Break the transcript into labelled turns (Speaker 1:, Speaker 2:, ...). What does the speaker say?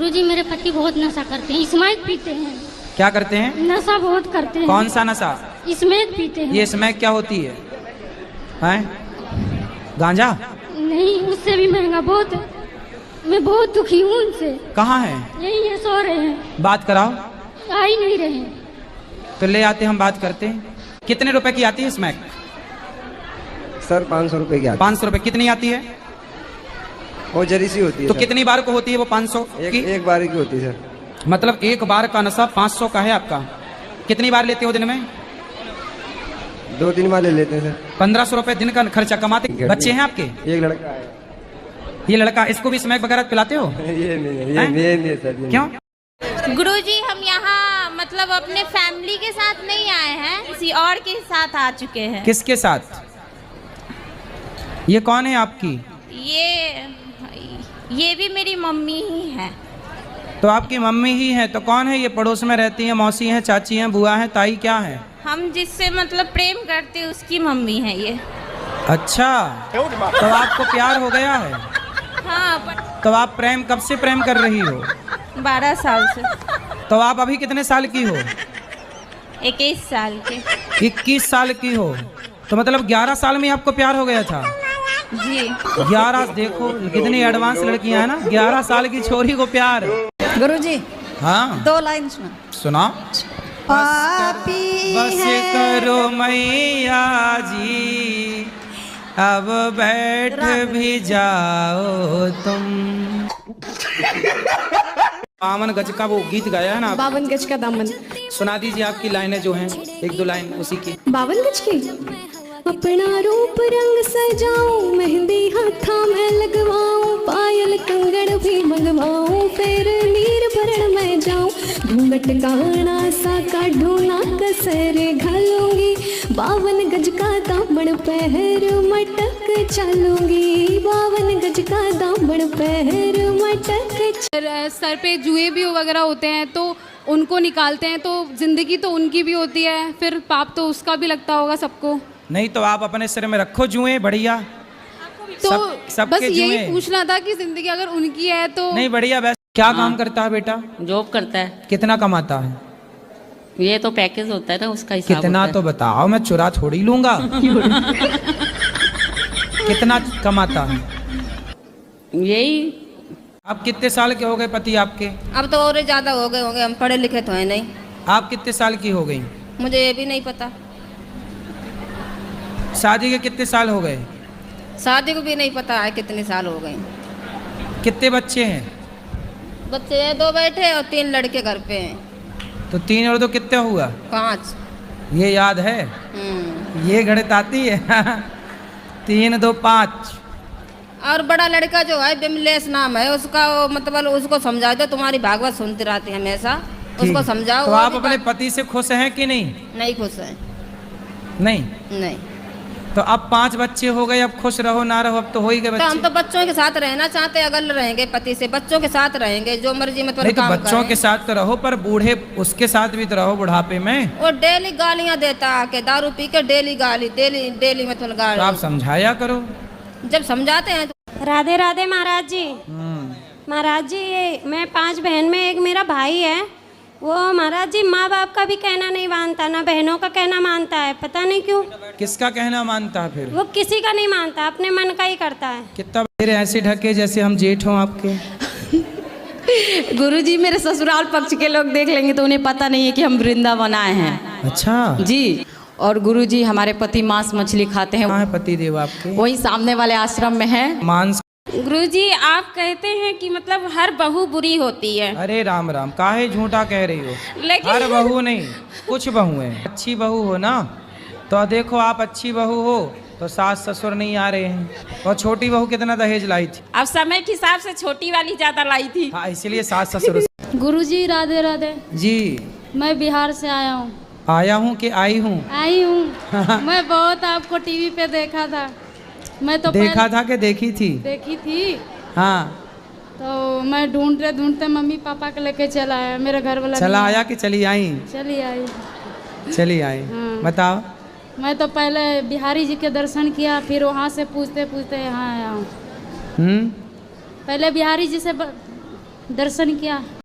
Speaker 1: गुरुजी मेरे पति बहुत नशा करते हैं, स्मैक पीते हैं।
Speaker 2: क्या करते हैं?
Speaker 1: नशा बहुत करते हैं।
Speaker 2: कौन सा नशा?
Speaker 1: स्मैक पीते हैं।
Speaker 2: ये स्मैक क्या होती है? हैं? गांजा?
Speaker 1: नहीं, उससे भी महंगा बहुत। मैं बहुत दुखी हूँ उनसे।
Speaker 2: कहाँ है?
Speaker 1: यही है, सो रहे हैं।
Speaker 2: बात कराओ।
Speaker 1: आ ही नहीं रहे।
Speaker 2: तो ले आते, हम बात करते हैं। कितने रुपए की आती है स्मैक?
Speaker 3: सर 500 रुपए की आती
Speaker 2: 500 रुपए। कितनी आती है?
Speaker 3: वो जरी सी होती है।
Speaker 2: तो
Speaker 3: सर।
Speaker 2: कितनी बार को होती है वो 500 की?
Speaker 3: एक बार की होती है सर।
Speaker 2: मतलब एक बार का नशा 500 का है आपका। कितनी बार लेते हो दिन में?
Speaker 3: 2-3 बार ले लेते हैं सर।
Speaker 2: 1500 रुपए दिन का खर्चा कमाते। बच्चे हैं आपके?
Speaker 3: एक लड़का है।
Speaker 2: ये लड़का, इसको भी स्मैक वगैरह पिलाते हो?
Speaker 3: ये नहीं सर।
Speaker 2: क्यों?
Speaker 4: गुरुजी हम यहाँ मतलब अपने फैमिली के साथ नहीं आए हैं, किसी और के साथ आ चुके हैं।
Speaker 2: किसके साथ? ये कौन है आपकी?
Speaker 4: ये भी मेरी मम्मी ही है।
Speaker 2: तो आपकी मम्मी ही है? तो कौन है ये? पड़ोस में रहती है? मौसी हैं, चाची हैं, बुआ हैं, ताई, क्या है?
Speaker 4: हम जिससे मतलब प्रेम करते हैं उसकी मम्मी है ये।
Speaker 2: अच्छा, तो आपको प्यार हो गया है?
Speaker 4: हाँ,
Speaker 2: तो आप कब से प्रेम कर रही हो?
Speaker 4: 12 साल से।
Speaker 2: तो आप अभी कितने साल की हो?
Speaker 4: 21 साल के।
Speaker 2: 21 साल की हो, तो मतलब 11 साल में आपको प्यार हो गया था?
Speaker 4: जी।
Speaker 2: 11, देखो कितनी एडवांस लड़कियां हैं ना। 11 साल की छोरी को प्यार।
Speaker 5: गुरुजी
Speaker 2: हाँ,
Speaker 5: 2 लाइन
Speaker 2: सुना।
Speaker 5: पापी
Speaker 2: बस करो मैया जी, अब बैठ भी जाओ तुम। 52 गज का वो गीत गाया है ना?
Speaker 5: 52 गज का दामन।
Speaker 2: सुना दीजिए आपकी लाइनें जो हैं, 1-2 लाइन उसी की।
Speaker 5: 52 गज की। अपना रूप रंग सजाऊं, मेहंदी हाथा में लगवाऊं, पायल कंगड़ भी मंगवाऊं, फिर नीर भरण में जाऊं, घूंघट काना सा काढूं, ना कसर घालूंगी, 52 गज का दामन पहर मटक चलूंगी, 52 गज का दामन पहर मटक।
Speaker 6: सर पे जुए भी वगैरह होते हैं तो उनको निकालते हैं, तो जिंदगी तो उनकी भी होती है, फिर पाप तो उसका भी लगता होगा सबको।
Speaker 2: नहीं तो आप अपने सिर में रखो जुए, बढ़िया।
Speaker 6: तो
Speaker 2: सब
Speaker 6: बस
Speaker 2: के
Speaker 6: यही
Speaker 2: जुए।
Speaker 6: पूछना था कि जिंदगी अगर उनकी है तो।
Speaker 2: नहीं, बढ़िया। बस क्या काम करता है बेटा?
Speaker 7: जॉब करता है।
Speaker 2: कितना कमाता है?
Speaker 7: ये तो पैकेज होता है ना, उसका हिसाब
Speaker 2: कितना
Speaker 7: होता है।
Speaker 2: तो बताओ, मैं चुरा थोड़ी लूंगा। कितना कमाता है?
Speaker 7: यही।
Speaker 2: आप कितने साल के हो गए पति आपके?
Speaker 8: अब तो और ज़्यादा हो गए होंगे, हम पढ़े लिखे तो हैं नहीं।
Speaker 2: आप कितने साल की हो गई?
Speaker 8: मुझे ये भी नहीं पता।
Speaker 2: शादी के कितने साल हो गए?
Speaker 8: शादी को भी नहीं पता है कितने साल हो गए।
Speaker 2: कितने बच्चे हैं?
Speaker 8: बच्चे 2 बैठे और 3 लड़के घर पे हैं।
Speaker 2: तो 3 और 2 कितने हुआ?
Speaker 8: 5।
Speaker 2: ये याद है? ये गणित आती है? 3, 2, 5।
Speaker 8: और बड़ा लड़का जो है बिमलेश नाम है उसका, वो मतलब उसको समझा दो, तुम्हारी भागवत सुनती रहती है हमेशा, उसको समझाओ।
Speaker 2: तो आप अपने पति से खुश हैं कि नहीं?
Speaker 8: नहीं खुश है।
Speaker 2: नहीं। तो अब 5 बच्चे हो गए, अब खुश रहो ना रहो, अब तो हो ही गए
Speaker 8: तो
Speaker 2: बच्चे।
Speaker 8: हम तो बच्चों के साथ रहना चाहते, अगर रहेंगे पति से, बच्चों के साथ रहेंगे, जो मर्जी मतलब
Speaker 2: नहीं तो
Speaker 8: काम
Speaker 2: बच्चों
Speaker 8: करें।
Speaker 2: के साथ तो रहो, पर बूढ़े उसके साथ भी तो रहो बुढ़ापे में।
Speaker 8: वो डेली गालियां देता आके, दारू पी के डेली गाली, डेली मतलब
Speaker 2: तो
Speaker 8: गाली।
Speaker 2: आप समझाया करो।
Speaker 8: जब समझाते हैं तो।
Speaker 9: राधे राधे महाराज जी। महाराज जी, ये मैं 5 बहन में एक मेरा भाई है, वो महाराज जी माँ बाप का भी कहना नहीं मानता, ना बहनों का कहना मानता है, पता नहीं क्यों।
Speaker 2: किसका कहना मानता है फिर?
Speaker 9: वो किसी का नहीं मानता, अपने मन का ही करता है।
Speaker 2: कितना फिर ऐसे ढके जैसे हम जेठ हों आपके।
Speaker 7: गुरुजी मेरे ससुराल पक्ष के लोग देख लेंगे तो उन्हें पता नहीं है कि हम वृंदावन आए हैं।
Speaker 2: अच्छा
Speaker 7: जी। और गुरुजी हमारे पति मांस मछली खाते हैं।
Speaker 2: कहाँ है पति देव आपके?
Speaker 7: वही सामने वाले आश्रम में है।
Speaker 2: मांस।
Speaker 9: गुरुजी आप कहते हैं कि मतलब हर बहू बुरी होती है।
Speaker 2: अरे राम राम, काहे झूठा कह रही हो?
Speaker 9: लेकिन
Speaker 2: हर बहू नहीं, कुछ बहू है। अच्छी बहू हो ना, तो देखो आप अच्छी बहू हो तो सास ससुर नहीं आ रहे हैं। और छोटी बहू कितना दहेज लाई थी?
Speaker 9: अब समय के हिसाब से छोटी वाली ज्यादा लाई थी।
Speaker 2: हाँ, इसलिए सास ससुर।
Speaker 6: गुरुजी राधे राधे
Speaker 2: जी।
Speaker 6: मैं बिहार से आया हूँ।
Speaker 2: आया हूँ कि आई हूँ?
Speaker 6: आई हूँ। मैं बहुत आपको टीवी पे देखा था। मैं तो
Speaker 2: देखा था कि देखी थी?
Speaker 6: देखी थी।
Speaker 2: हाँ।
Speaker 6: तो मैं ढूंढते मम्मी पापा के लेके चला आया, मेरा घर वाला
Speaker 2: चला आया कि चली आई?
Speaker 6: चली आई।
Speaker 2: चली आई।
Speaker 6: हाँ।
Speaker 2: बताओ।
Speaker 6: मैं तो पहले बिहारी जी के दर्शन किया, फिर वहाँ से पूछते पूछते यहाँ आया हूँ।
Speaker 2: हम्म।
Speaker 6: पहले बिहारी जी से
Speaker 10: दर्शन किया।